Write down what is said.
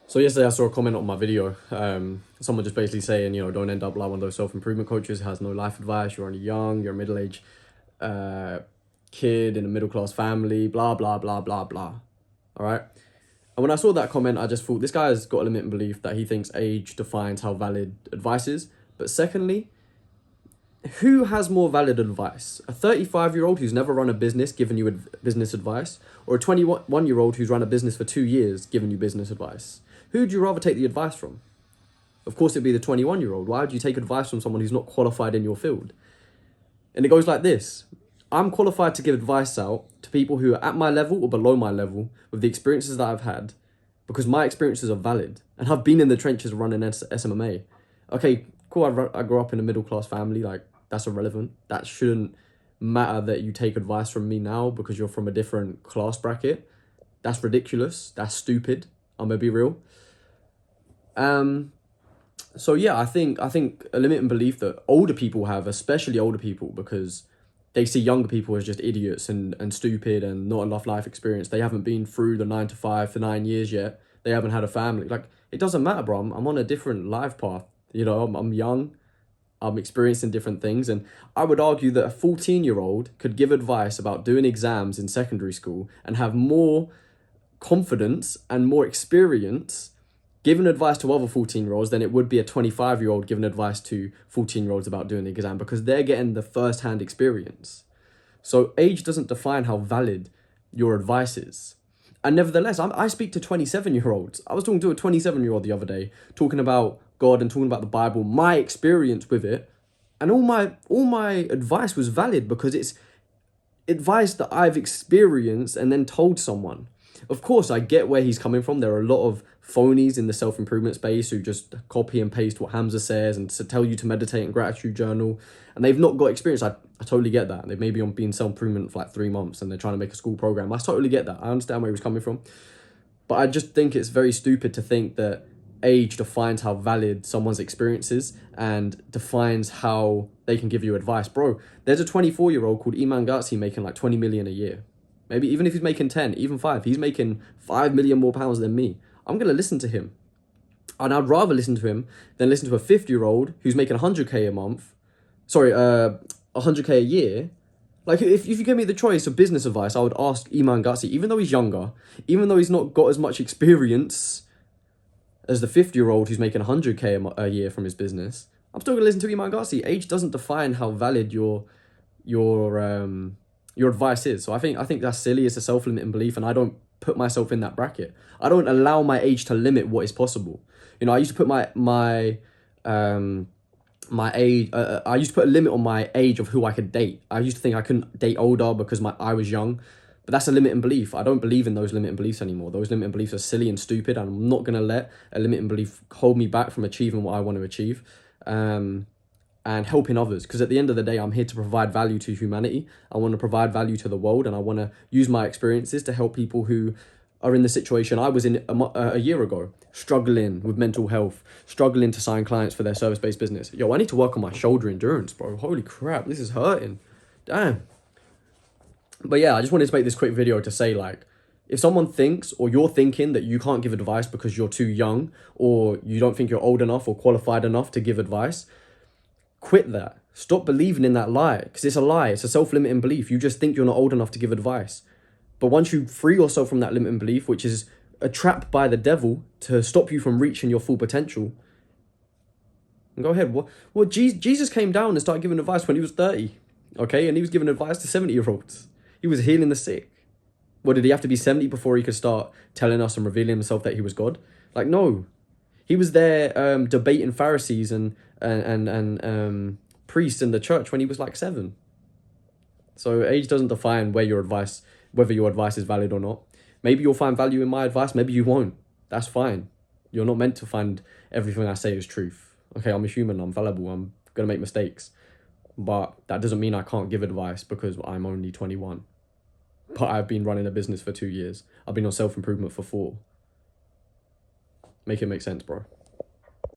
So yesterday I saw a comment on my video. Someone just basically saying, don't end up like one of those self-improvement coaches who has no life advice. You're only young. You're a middle-aged kid in a middle-class family. Blah blah blah blah blah. All right. And when I saw that comment, I just thought this guy has got a limiting belief that he thinks age defines how valid advice is. But secondly, who has more valid advice? A 35-year-old who's never run a business giving you business advice, or a 21-year-old who's run a business for 2 years giving you business advice? Who would you rather take the advice from? Of course, it'd be the 21-year-old. Why would you take advice from someone who's not qualified in your field? And it goes like this. I'm qualified to give advice out to people who are at my level or below my level with the experiences that I've had, because my experiences are valid and I've been in the trenches running SMMA. Okay, cool. I grew up in a middle-class family. Like, that's irrelevant. That shouldn't matter that you take advice from me now because you're from a different class bracket. That's ridiculous. That's stupid. I'm gonna be real. So yeah, I think a limiting belief that older people have, especially older people, because they see younger people as just idiots and stupid and not enough life experience. They haven't been through the 9 to 5 for 9 years yet. They haven't had a family. Like, it doesn't matter, bro. I'm on a different life path. I'm young. I'm experiencing different things. And I would argue that a 14-year-old could give advice about doing exams in secondary school and have more confidence and more experience giving advice to other 14-year-olds than it would be a 25-year-old giving advice to 14-year-olds about doing the exam, because they're getting the first-hand experience. So age doesn't define how valid your advice is. And nevertheless, I speak to 27-year-olds. I was talking to a 27-year-old the other day, talking about God and talking about the Bible, my experience with it, and all my advice was valid because it's advice that I've experienced and then told someone. Of course, I get where he's coming from. There are a lot of phonies in the self-improvement space who just copy and paste what Hamza says and to tell you to meditate and gratitude journal, and they've not got experience. I totally get that. They may be on being self-improvement for like 3 months and they're trying to make a school program. I totally get that. I understand where he was coming from. But I just think it's very stupid to think that age defines how valid someone's experience is and defines how they can give you advice. Bro, there's a 24-year-old called Iman Gatsi making like 20 million a year. Maybe even if he's making 10, even 5, he's making 5 million more pounds than me. I'm going to listen to him. And I'd rather listen to him than listen to a 50-year-old who's making 100k a month. Sorry, 100k a year. Like, if you give me the choice of business advice, I would ask Iman Gatsi, even though he's younger, even though he's not got as much experience as the 50-year-old who's making 100k a year from his business, I'm still going to listen to Iman Gatsi. Age doesn't define how valid your advice is. So I think that's silly. It's a self-limiting belief, and I don't put myself in that bracket. I don't allow my age to limit what is possible. I used to put my age. I used to put a limit on my age of who I could date. I used to think I couldn't date older because I was young. But that's a limiting belief. I don't believe in those limiting beliefs anymore. Those limiting beliefs are silly and stupid, and I'm not going to let a limiting belief hold me back from achieving what I want to achieve. And helping others, because at the end of the day, I'm here to provide value to humanity. I want to provide value to the world, and I want to use my experiences to help people who are in the situation I was in a year ago, struggling with mental health, struggling to sign clients for their service-based business. Yo, I need to work on my shoulder endurance, bro. Holy crap, this is hurting. Damn. But yeah, I just wanted to make this quick video to say, like, if someone thinks, or you're thinking, that you can't give advice because you're too young, or you don't think you're old enough or qualified enough to give advice, quit that. Stop believing in that lie, because it's a lie. It's a self-limiting belief. You just think you're not old enough to give advice. But once you free yourself from that limiting belief, which is a trap by the devil to stop you from reaching your full potential, and go ahead. What Jesus came down and started giving advice when he was 30, okay? And he was giving advice to 70-year-olds. He was healing the sick. What, did he have to be 70 before he could start telling us and revealing himself that he was God? Like, no. He was there debating Pharisees and priests in the church when he was like 7. So age doesn't define whether your advice is valid or not. Maybe you'll find value in my advice, maybe you won't. That's fine. You're not meant to find everything I say is truth. Okay, I'm a human, I'm fallible, I'm gonna make mistakes. But that doesn't mean I can't give advice because I'm only 21. But I've been running a business for 2 years. I've been on self-improvement for 4. Make it make sense, bro.